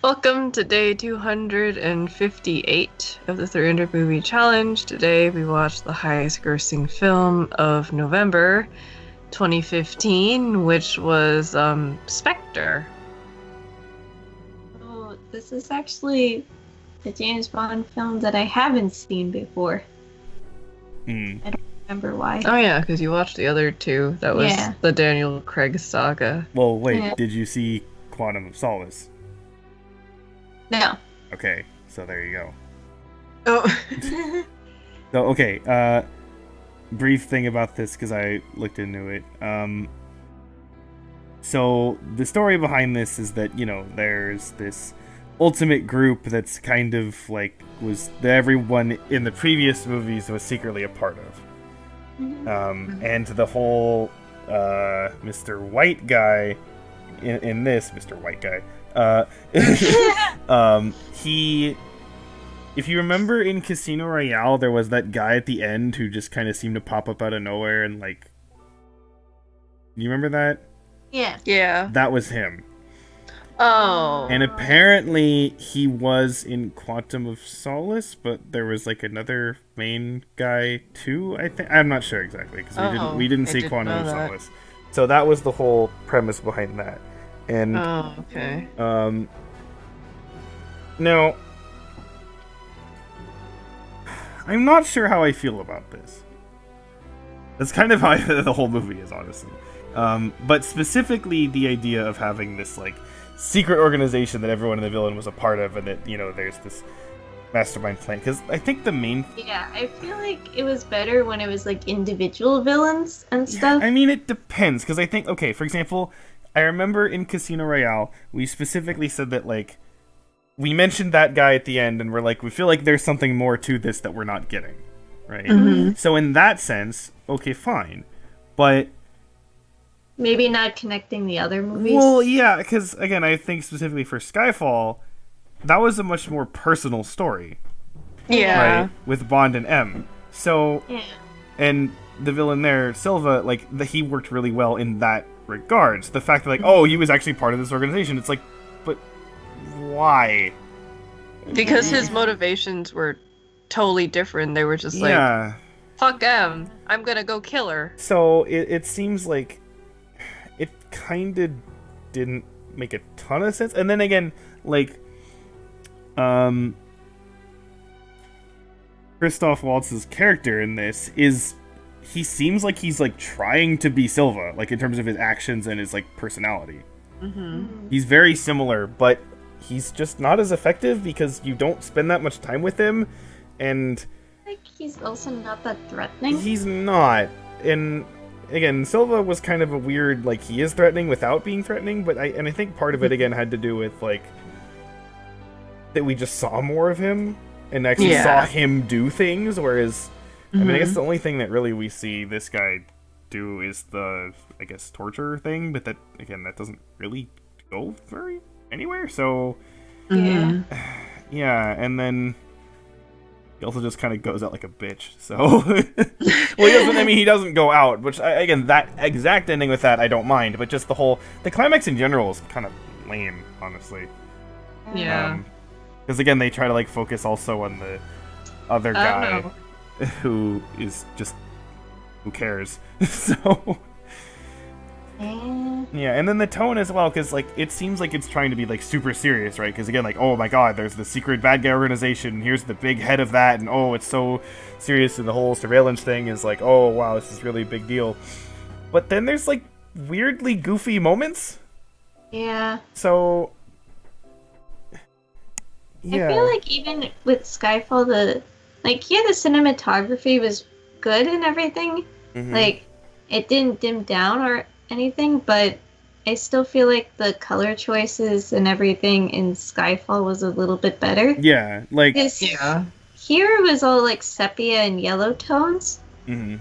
Welcome to day 258 of the 300 movie challenge. Today we watched the highest grossing film of November 2015, which was Spectre. Oh, this is actually a James Bond film that I haven't seen before. I don't remember why. Oh yeah, because you watched the other two. That was Yeah. the Daniel Craig saga. Well, wait, Yeah. did you see Quantum of Solace? No. Okay, so there you go. Oh. So, okay, brief thing about this, because I looked into it. So, the story behind this is that, there's this ultimate group that's kind of like, that everyone in the previous movies was secretly a part of. And the whole, Mr. White guy, in this, Mr. White guy, he, if you remember in Casino Royale, there was that guy at the end who just kind of seemed to pop up out of nowhere and like, you remember that? Yeah. Yeah. That was him. Oh. And apparently he was in Quantum of Solace, but there was like another main guy too, I think. I'm not sure exactly, because we didn't I see didn't Quantum of know that. Solace. So that was the whole premise behind that. And Oh, okay. now, I'm not sure how I feel about this. That's kind of how the whole movie is, honestly. But specifically the idea of having this, like, secret organization that everyone in the villain was a part of, and that, there's this mastermind plan. Because I think the main... Yeah, I feel like it was better when it was like individual villains and stuff. I mean, it depends, because I think, okay, for example, I remember in Casino Royale, we specifically said that, like, we mentioned that guy at the end, and we're like, we feel like there's something more to this that we're not getting, right? Mhm. So in that sense, okay, fine. But, Maybe not connecting the other movies. well, yeah, because, again, I think specifically for Skyfall, that was a much more personal story, Yeah. right? With Bond and M. So, Yeah. and the villain there, Silva, like, he worked really well in that regards. The fact that, like, oh, he was actually part of this organization, it's like, but why? Because his motivations were totally different. They were just like, Yeah. fuck M, I'm gonna go kill her. So it seems like it kind of didn't make a ton of sense. And then again, like, Christoph Waltz's character in this he seems like he's like trying to be Silva, like in terms of his actions and his like personality. Mm-hmm. He's very similar, but he's just not as effective because you don't spend that much time with him, and Like he's also not that threatening. he's not. And again, Silva was kind of a weird, like, he is threatening without being threatening, but I think part of it again had to do with like that we just saw more of him and actually saw him do things, whereas I mean, I guess the only thing that really we see this guy do is the, I guess, torture thing, but that, again, that doesn't really go very anywhere, so Yeah. yeah, and then he also just kind of goes out like a bitch, so well, he doesn't go out, which, again, that exact ending with that I don't mind, but just the climax in general is kind of lame, honestly. Yeah. Because again, they try to like focus also on the other I don't guy know. who is just, who cares? So yeah, and then the tone as well, because like it seems like it's trying to be like super serious, right? Because again, like, oh my god, there's the secret bad guy organization, here's the big head of that, and oh, it's so serious, and the whole surveillance thing is like, oh wow, this is really a big deal. But then there's like weirdly goofy moments, Yeah. so yeah. I feel like even with Skyfall, the cinematography was good and everything. Mhm. Like, it didn't dim down or anything, but I still feel like the color choices and everything in Skyfall was a little bit better. Yeah, like, Because Yeah. here it was all like sepia and yellow tones, mhm.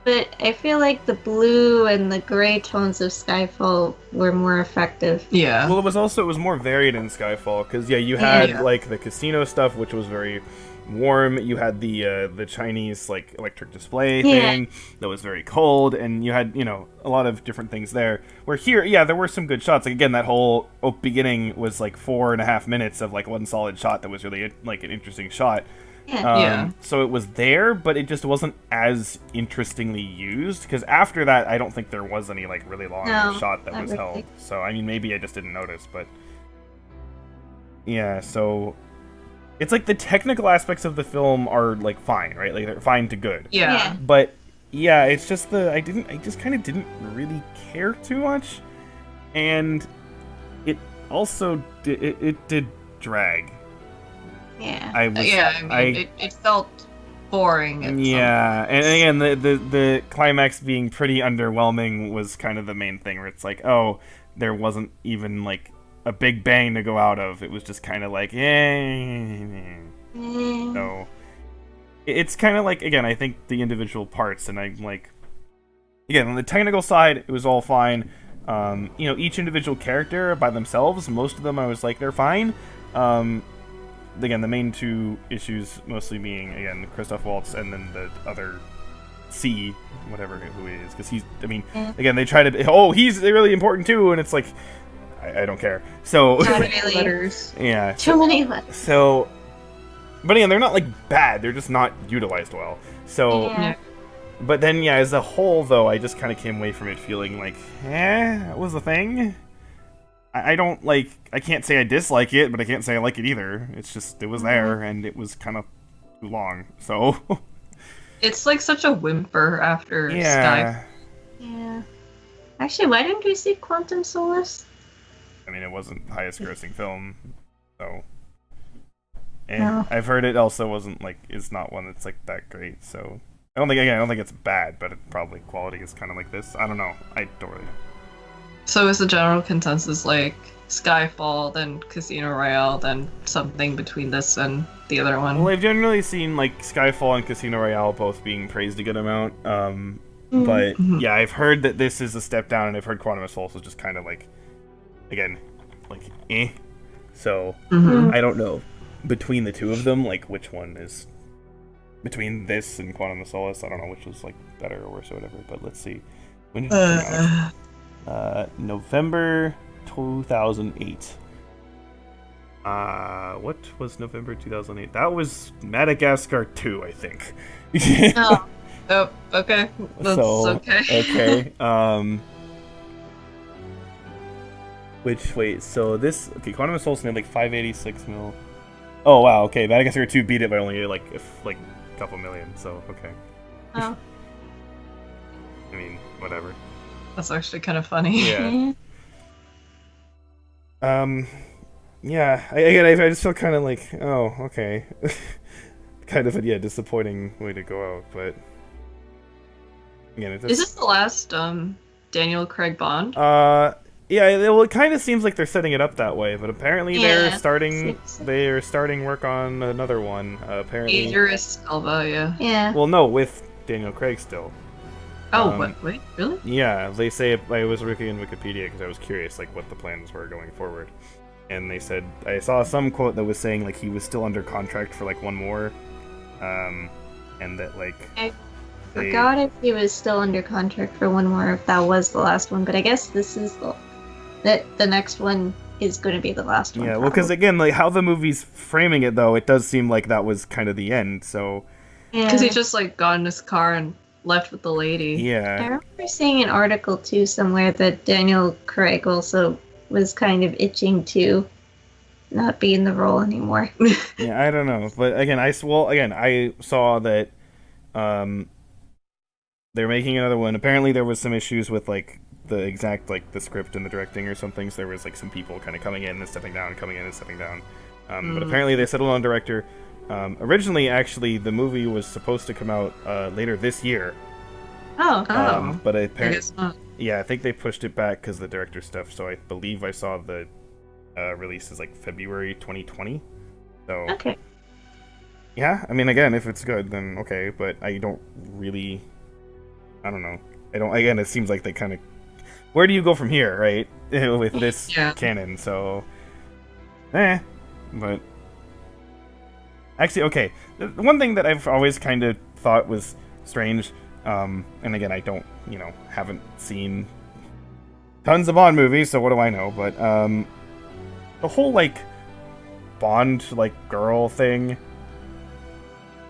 but I feel like the blue and the gray tones of Skyfall were more effective. Yeah. Well, it was more varied in Skyfall, because yeah, you had Yeah. like the casino stuff, which was very warm. You had the Chinese like electric display Yeah. thing that was very cold, and you had a lot of different things there. Where here, yeah, there were some good shots. Like again, that whole beginning was like 4.5 minutes of like one solid shot that was really like an interesting shot. Yeah. Yeah. So it was there, but it just wasn't as interestingly used, because after that, I don't think there was any like really long No, shot that not was really. held. So I mean, maybe I just didn't notice, but yeah. So it's like the technical aspects of the film are like fine, right? Like they're fine to good. Yeah. Yeah. But yeah, it's just I just kind of didn't really care too much, and it also it did drag. Yeah. I was Yeah, I mean, it felt boring. At Yeah, and again, the climax being pretty underwhelming was kind of the main thing, where it's like, oh, there wasn't even like a big bang to go out of. It was just kind of like, so it's kind of like, again, I think the individual parts, and I'm like, again, on the technical side, it was all fine. Each individual character by themselves, most of them, I was like, they're fine. Again, the main two issues mostly being, again, Christoph Waltz and then the other C, whatever who he is, because he's, I mean, again, they try to, he's really important too, and it's like, I don't care. So, Not Many really. letters. yeah. Too many letters. So, but again, they're not like bad, they're just not utilized well. So, Yeah. but then, yeah, as a whole, though, I just kind of came away from it feeling like, that was a thing. I don't like. I can't say I dislike it, but I can't say I like it either. It's just it was there, and it was kind of too long. So It's like such a whimper after Sky. yeah, Yeah. Actually, why didn't we see Quantum Solace? I mean, it wasn't the highest grossing film, so. No. I've heard it also wasn't like it's not one that's like that great. So I don't think it's bad, but it probably quality is kind of like this. I don't know. I don't really know. So is the general consensus like Skyfall, then Casino Royale, then something between this and the other one? Well, I've generally seen like Skyfall and Casino Royale both being praised a good amount. But Mhm. yeah, I've heard that this is a step down, and I've heard Quantum of Solace is just kind of like, again, like eh. So Mhm. I don't know between the two of them, like which one is between this and Quantum of Solace. I don't know which was like better or worse or whatever. But let's see. When did it come out? November 2008. What was November 2008? That was Madagascar 2, I think. Oh. Oh, okay. That's So, okay. okay. Wait, so this, okay, Quantum of Solace made like 586 mil. Oh, wow, okay, Madagascar 2 beat it by only like a couple million, so, okay. Oh. I mean, whatever. That's actually kind of funny. Yeah. Yeah, I just feel kind of like, oh, okay. Kind of a, disappointing way to go out, but again, it just... Is this the last Daniel Craig Bond? Yeah, well, it kind of seems like they're setting it up that way, but apparently they're Yeah, starting seems- work on another one. Apparently, Idris Elba, yeah. Yeah. well, no, with Daniel Craig still. Oh, what? Wait, really? Yeah, they say I was looking in Wikipedia because I was curious, like what the plans were going forward, and they said I saw some quote that was saying like he was still under contract for like one more, and that like I they- forgot if he was still under contract for one more, if that was the last one, but I guess this is the next one is going to be the last one. Yeah, well, because again, like how the movie's framing it though, it does seem like that was kind of the end. So Because he just like got in his car and left with the lady. I yeah, remember seeing an article too somewhere that Daniel Craig also was kind of itching to not be in the role anymore. yeah, I don't know, but again, I saw that they're making another one. Apparently, there was some issues with like the exact like the script and the directing or something. So there was like some people kind of coming in and stepping down, coming in and stepping down. But apparently, they settled on director. Originally, actually, the movie was supposed to come out later this year. Oh. But I apparently, guess not. yeah, I think they pushed it back because the director stuff. So I believe I saw the release is like February 2020. So Okay. yeah, I mean, again, if it's good, then okay. But I don't really, I don't know. I don't. Again, it seems like they kind of. Where do you go from here, right? With this Yeah. canon, so, but Actually, okay. The one thing that I've always kind of thought was strange, and again, I don't, haven't seen tons of Bond movies, so what do I know? But the whole like Bond like girl thing.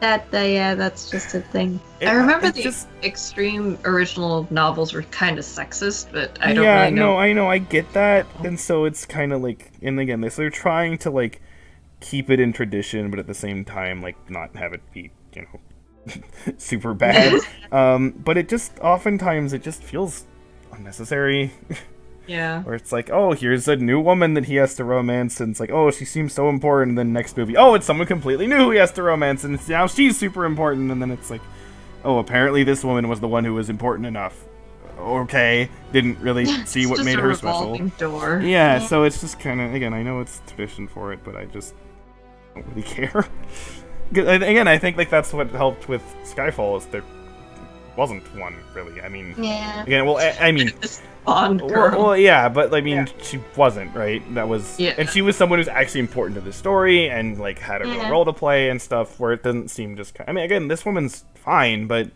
That's just a thing. I remember the Extreme original novels were kind of sexist, but I don't really know. No, I know, I get that, and so it's kind of like, and again, they're trying to like keep it in tradition, but at the same time, like not have it be, super bad. But it just oftentimes it just feels unnecessary. Yeah. Where it's like, oh, here's a new woman that he has to romance, and it's like, oh, she seems so important, and then next movie, oh, it's someone completely new he has to romance, and now she's super important, and then it's like, oh, apparently this woman was the one who was important enough. Okay, didn't really see what made her special. Door. Yeah, so it's just kind of, again, I know it's tradition for it, but I just don't really care. Again, I think like that's what helped with Skyfall, is there wasn't one really. I mean, yeah. Again, well, I mean, Bond girl. well, yeah, but I mean, she wasn't, right? That was, yeah. And she was someone who's actually important to the story and like had a real role to play and stuff. Where it doesn't seem just. I mean, again, this woman's fine, but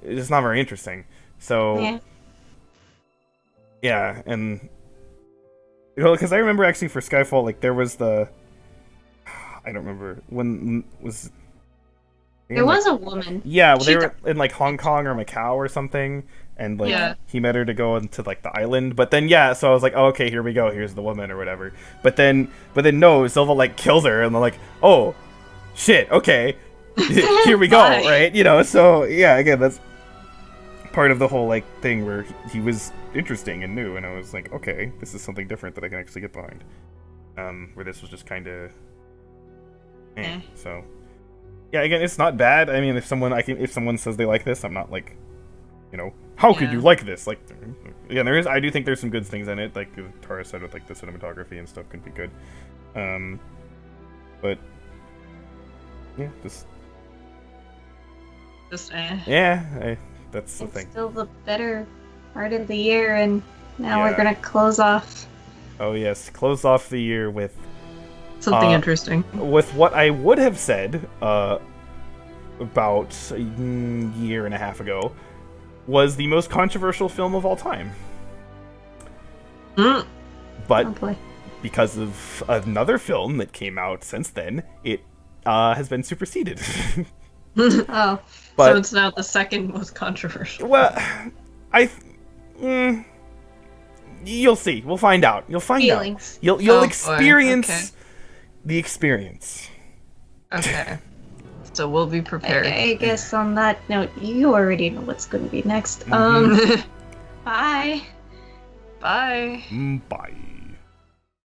it's not very interesting. So, yeah, and because I remember actually for Skyfall, like there was the. I don't remember when was. There was a woman. Yeah, well, they were in like Hong Kong or Macau or something, and like he met her to go into like the island. But then so I was like, oh, okay, here we go. Here's the woman or whatever. But then no, Silva like kills her, and they're like, oh, shit, okay, here we go, right? So yeah, again, that's part of the whole like thing where he was interesting and new, and I was like, okay, this is something different that I can actually get behind. Where this was just kind of, so. Yeah, again, it's not bad. I mean, if someone says they like this, I'm not like, how could you like this? Like, yeah, I do think there's some good things in it. Like Tara said, with like the cinematography and stuff, can be good. But yeah, that's the thing. It's still the better part of the year, and now we're gonna close off. Oh yes, close off the year with something interesting. With what I would have said about a year and a half ago was the most controversial film of all time. But because of another film that came out since then, it has been superseded. Oh. So it's now the second most controversial. Well, you'll see. We'll find out. You'll find out. You'll experience the experience. Okay. So we'll be prepared. I guess on that note, you already know what's going to be next. Mm-hmm. Bye. Bye. Bye.